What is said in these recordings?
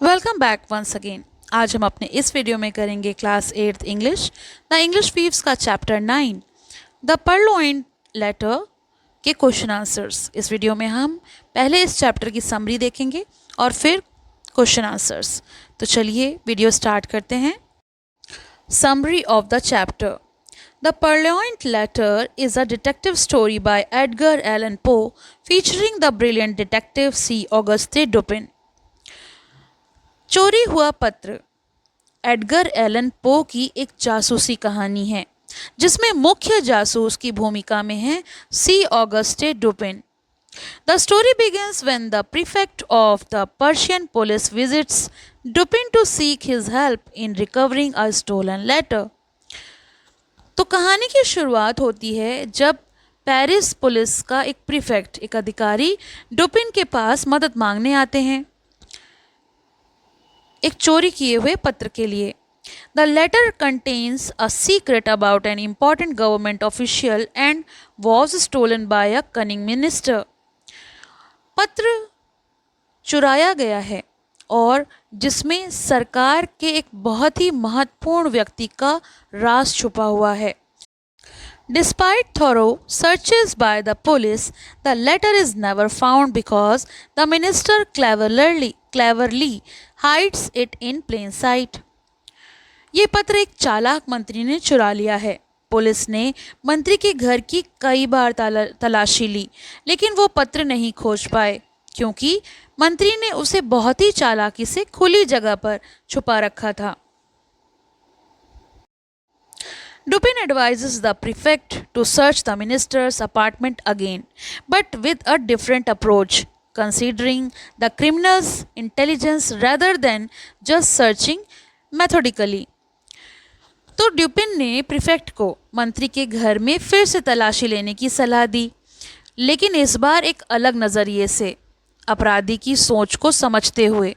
Welcome back once again. आज हम अपने इस वीडियो में करेंगे class 8th English the English weaves का चैप्टर 9 द पर्लोइंट लेटर के क्वेश्चन आंसर्स। इस वीडियो में हम पहले इस चैप्टर की समरी देखेंगे और फिर क्वेश्चन आंसर्स। तो चलिए वीडियो स्टार्ट करते हैं। Summary of the chapter. The Purloined Letter is a detective story by Edgar Allan Poe featuring the brilliant detective C. Auguste Dupin. चोरी हुआ पत्र एडगर एलन पो की एक जासूसी कहानी है जिसमें मुख्य जासूस की भूमिका में है C Auguste Dupin. The story begins when the prefect of the Persian police visits Dupin to seek his help in recovering a stolen letter. तो कहानी की शुरुआत होती है जब पेरिस पुलिस का एक प्रीफेक्ट, एक अधिकारी डुपिन के पास मदद मांगने आते हैं एक चोरी किए हुए पत्र के लिए। The letter contains a secret about an important government official and was stolen by a cunning minister. पत्र चुराया गया है और जिसमें सरकार के एक बहुत ही महत्वपूर्ण व्यक्ति का राज छुपा हुआ है। Despite thorough searches by the police, the letter is never found because the minister cleverly hides it in plain sight. ये पत्र एक चालाक मंत्री ने चुरा लिया है। पुलिस ने मंत्री के घर की कई बार तलाशी ली, लेकिन वो पत्र नहीं खोज पाए क्योंकि मंत्री ने उसे बहुत ही चालाकी से खुली जगह पर छुपा रखा था। Dupin advises the prefect to search the minister's apartment again, but with a different approach, considering the criminal's intelligence rather than just searching methodically. तो ड्यूपिन ने प्रीफेक्ट को मंत्री के घर में फिर से तलाशी लेने की सलाह दी, लेकिन इस बार एक अलग नज़रिए से, अपराधी की सोच को समझते हुए।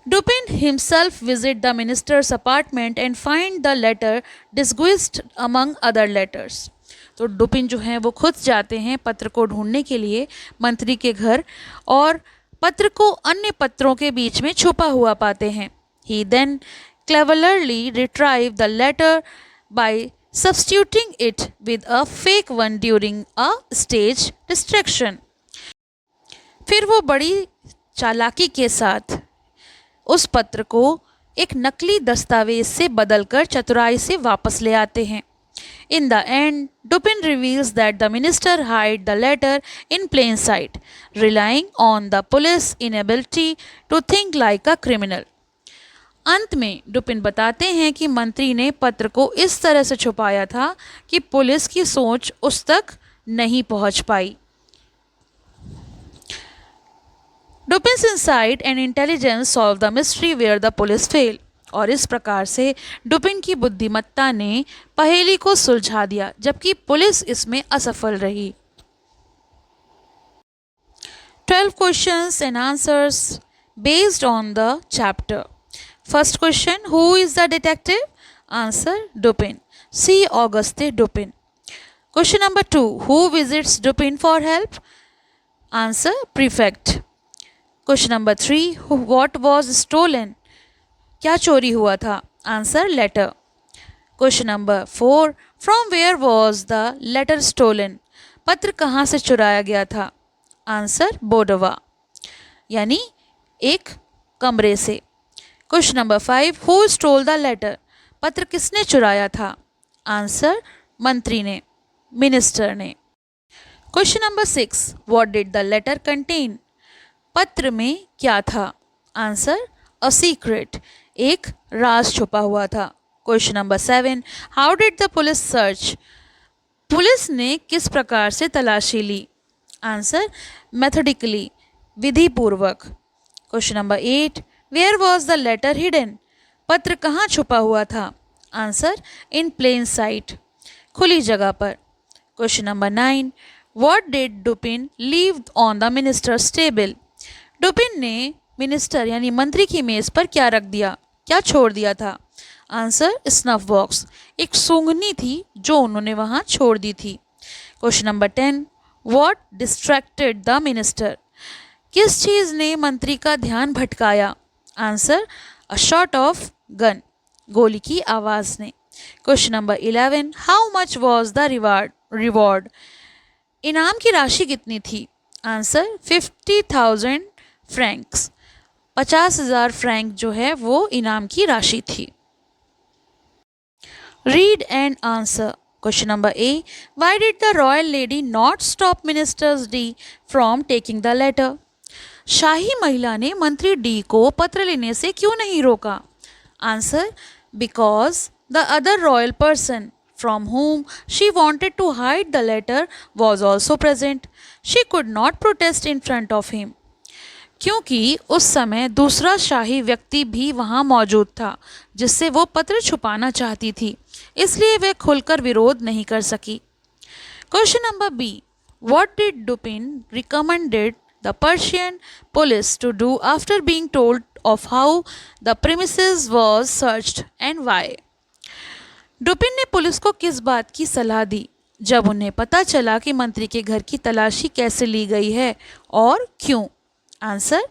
Dupin himself visit the minister's apartment and find the letter disguised among other letters. तो डुपिन जो हैं वो खुद जाते हैं पत्र को ढूंढने के लिए मंत्री के घर और पत्र को अन्य पत्रों के बीच में छुपा हुआ पाते हैं। He then cleverly retrieve the letter by substituting it with a fake one during a stage distraction. फिर वो बड़ी चालाकी के साथ उस पत्र को एक नकली दस्तावेज से बदलकर चतुराई से वापस ले आते हैं। In the end Dupin reveals that the minister hide the letter in plain sight, relying on the police inability to think like a criminal. अंत में डुपिन बताते हैं कि मंत्री ने पत्र को इस तरह से छुपाया था कि पुलिस की सोच उस तक नहीं पहुंच पाई। Dupin's insight and intelligence solve the mystery where the police fail. और इस प्रकार से डुपिन की बुद्धिमत्ता ने पहेली को सुलझा दिया जबकि पुलिस इसमें असफल रही। 12 questions and answers based on the chapter. First question, who is the detective? Answer, Dupin. C. Auguste Dupin. Question number 2, who visits Dupin for help? Answer, prefect. Question number 3, what was stolen? क्या चोरी हुआ था? Answer, letter. Question number 4, from where was the letter stolen? पत्र कहाँ से चुराया गया था? आंसर, बोडोवा, यानी एक कमरे से। Question number 5, who stole the letter? पत्र किसने चुराया था? आंसर, मंत्री ने, मिनिस्टर ने। Question number 6, what did the letter contain? पत्र में क्या था? आंसर, अ सीक्रेट, एक राज छुपा हुआ था। Question number 7, how did the police search? Police ने किस प्रकार से तलाशी ली? आंसर, मेथोडिकली, विधि पूर्वक। Question number 8, where was the letter hidden? पत्र कहाँ छुपा हुआ था? आंसर, इन प्लेन साइट, खुली जगह पर। Question number 9, what did Dupin leave on the minister's table? Dupin ने मिनिस्टर यानी मंत्री की मेज पर क्या रख दिया, क्या छोड़ दिया था? आंसर, स्नफ बॉक्स, एक सूंघनी थी जो उन्होंने वहाँ छोड़ दी थी। Question number 10, what distracted the minister? किस चीज ने मंत्री का ध्यान भटकाया? Answer, a shot of gun, गोली की आवाज ने। Question number 11, how much was the reward? इनाम की राशि कितनी थी? आंसर, 50,000 फ्रैंक्स, 50,000 फ्रैंक जो है वो इनाम की राशि थी। Read and answer. Question number A, why did the royal lady not stop minister's D from taking the letter? शाही महिला ने मंत्री डी को पत्र लेने से क्यों नहीं रोका? Answer, because the other royal person from whom she wanted to hide the letter was also present. She could not protest in front of him. क्योंकि उस समय दूसरा शाही व्यक्ति भी वहां मौजूद था जिससे वो पत्र छुपाना चाहती थी, इसलिए वह खुलकर विरोध नहीं कर सकी। Question number B, what did Dupin recommended the Persian police to do after being told of how the premises was searched and why? Dupin ने पुलिस को किस बात की सलाह दी जब उन्हें पता चला कि मंत्री के घर की तलाशी कैसे ली गई है और क्यों? Answer,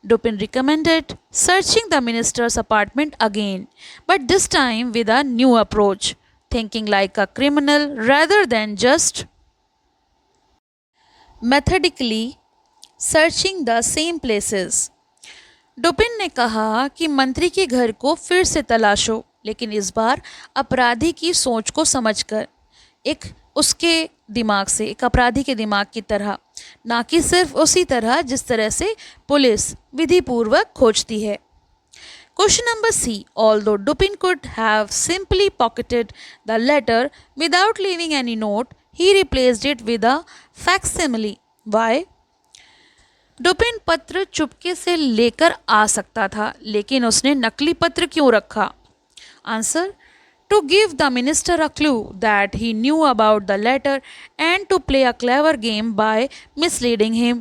Dupin recommended searching the minister's apartment again, but this time with a new approach, thinking like a criminal rather than just methodically searching the same places. Dupin ने कहा कि मंत्री के घर को फिर से तलाशो, लेकिन इस बार अपराधी की सोच को समझकर, एक उसके दिमाग से, एक अपराधी के दिमाग की तरह, ना कि सिर्फ उसी तरह जिस तरह से पुलिस विधिपूर्वक खोजती है। Question number C, although Dupin could have simply pocketed the letter without leaving any note, he replaced it with a facsimile. Why? Dupin पत्र चुपके से लेकर आ सकता था, लेकिन उसने नकली पत्र क्यों रखा? Answer, to give the minister a clue that he knew about the letter and to play a clever game by misleading him.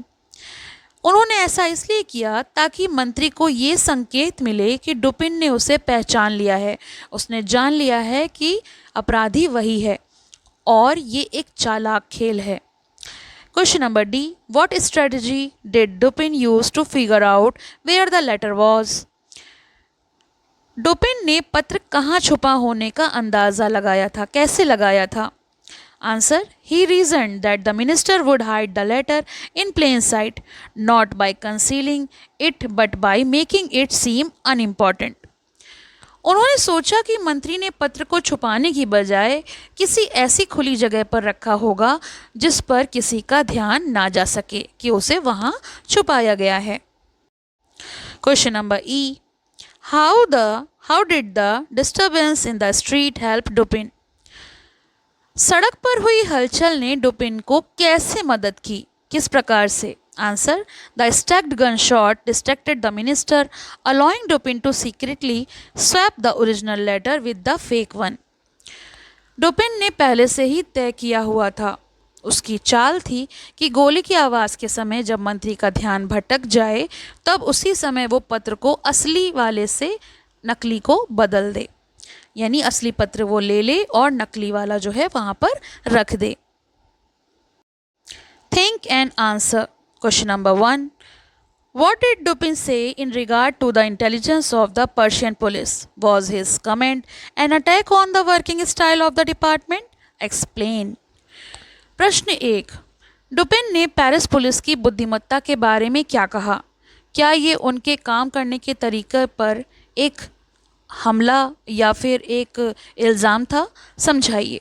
उन्होंने ऐसा इसलिए किया ताकि मंत्री को ये संकेत मिले कि डुपिन ने उसे पहचान लिया है, उसने जान लिया है कि अपराधी वही है और ये एक चालाक खेल है। Question number D, what strategy did Dupin use to figure out where the letter was? Dupin ने पत्र कहाँ छुपा होने का अंदाज़ा लगाया था, कैसे लगाया था? Answer, he reasoned that the minister would hide the letter in plain sight, not by concealing it but by making it seem unimportant. उन्होंने सोचा कि मंत्री ने पत्र को छुपाने की बजाय किसी ऐसी खुली जगह पर रखा होगा जिस पर किसी का ध्यान ना जा सके कि उसे वहाँ छुपाया गया है। Question number E, How did the disturbance in the street help Dupin? सड़क पर हुई हलचल ने डुपिन को कैसे मदद की, किस प्रकार से? Answer, the stacked gun shot distracted the minister, allowing Dupin to secretly swap the original letter with the fake one. डुपिन ने पहले से ही तय किया हुआ था, उसकी चाल थी कि गोली की आवाज़ के समय जब मंत्री का ध्यान भटक जाए तब उसी समय वो पत्र को असली वाले से नकली को बदल दे, यानी असली पत्र वो ले ले और नकली वाला जो है वहाँ पर रख दे। Think and answer. Question number 1, what did Dupin say in regard to the intelligence of the Persian police? Was his comment an attack on the working style of the department? Explain. प्रश्न 1, डुपिन ने Paris police की बुद्धिमत्ता के बारे में क्या कहा? क्या ये उनके काम करने के तरीके पर एक हमला या फिर एक इल्ज़ाम था? समझाइए।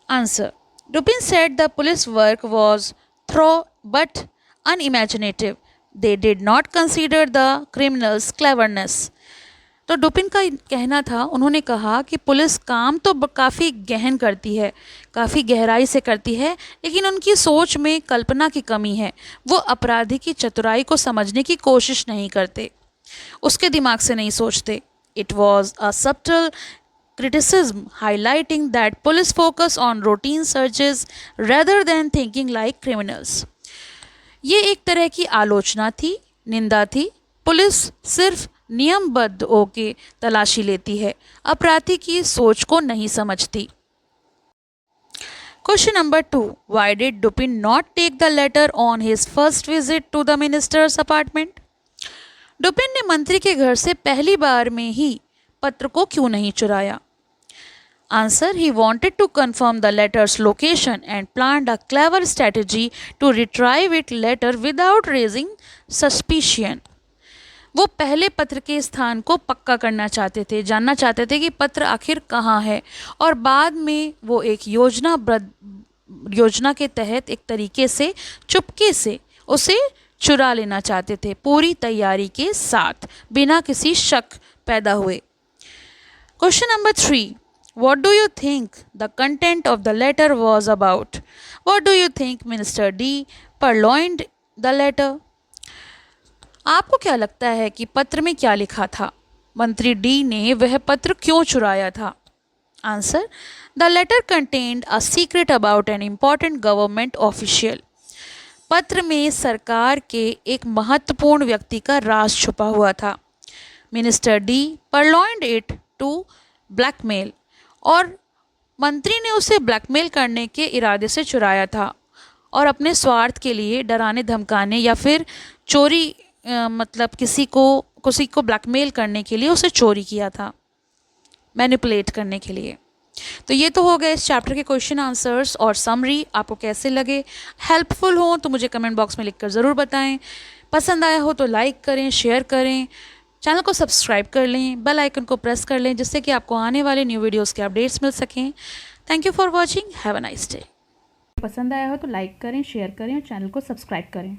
Answer, Dupin said the police work was thorough but unimaginative, they did not consider the criminal's cleverness. तो डुपिन का कहना था, उन्होंने कहा कि पुलिस काम तो काफ़ी गहन करती है, काफ़ी गहराई से करती है, लेकिन उनकी सोच में कल्पना की कमी है। वो अपराधी की चतुराई को समझने की कोशिश नहीं करते, उसके दिमाग से नहीं सोचते। It was a subtle criticism highlighting that police focus on routine searches rather than thinking like criminals. ये एक तरह की आलोचना थी, निंदा थी। पुलिस सिर्फ नियमबद्ध होके तलाशी लेती है, अपराधी की सोच को नहीं समझती। Question number 2. Why did Dupin not take the letter on his first visit to the minister's apartment? डुपिन ने मंत्री के घर से पहली बार में ही पत्र को क्यों नहीं चुराया? Answer. He wanted to confirm the letter's location and planned a clever strategy to retrieve it later without raising suspicion. वो पहले पत्र के स्थान को पक्का करना चाहते थे, जानना चाहते थे कि पत्र आखिर कहाँ है, और बाद में वो एक योजना के तहत एक तरीके से चुपके से उसे चुरा लेना चाहते थे, पूरी तैयारी के साथ, बिना किसी शक पैदा हुए. Question number 3. What do you think the content of the letter was about? What do you think Minister D purloined the letter? आपको क्या लगता है कि पत्र में क्या लिखा था? मंत्री डी ने वह पत्र क्यों चुराया था? Answer. The letter contained a secret about an important government official. पत्र में सरकार के एक महत्वपूर्ण व्यक्ति का राज छुपा हुआ था. Minister D purloined it to blackmail. और मंत्री ने उसे ब्लैकमेल करने के इरादे से चुराया था और अपने स्वार्थ के लिए डराने धमकाने या फिर चोरी मतलब किसी को ब्लैकमेल करने के लिए उसे चोरी किया था, मैनिपुलेट करने के लिए. तो ये तो हो गए इस चैप्टर के क्वेश्चन आंसर्स और समरी. आपको कैसे लगे, हेल्पफुल हो तो मुझे कमेंट बॉक्स में लिखकर ज़रूर बताएं. पसंद आया हो तो लाइक करें, शेयर करें, चैनल को सब्सक्राइब कर लें, बेल आइकन को प्रेस कर लें जिससे कि आपको आने वाले न्यू वीडियोस के अपडेट्स मिल सकें. Thank you for watching. Have a nice day. पसंद आया हो तो लाइक करें, शेयर करें और चैनल को सब्सक्राइब करें.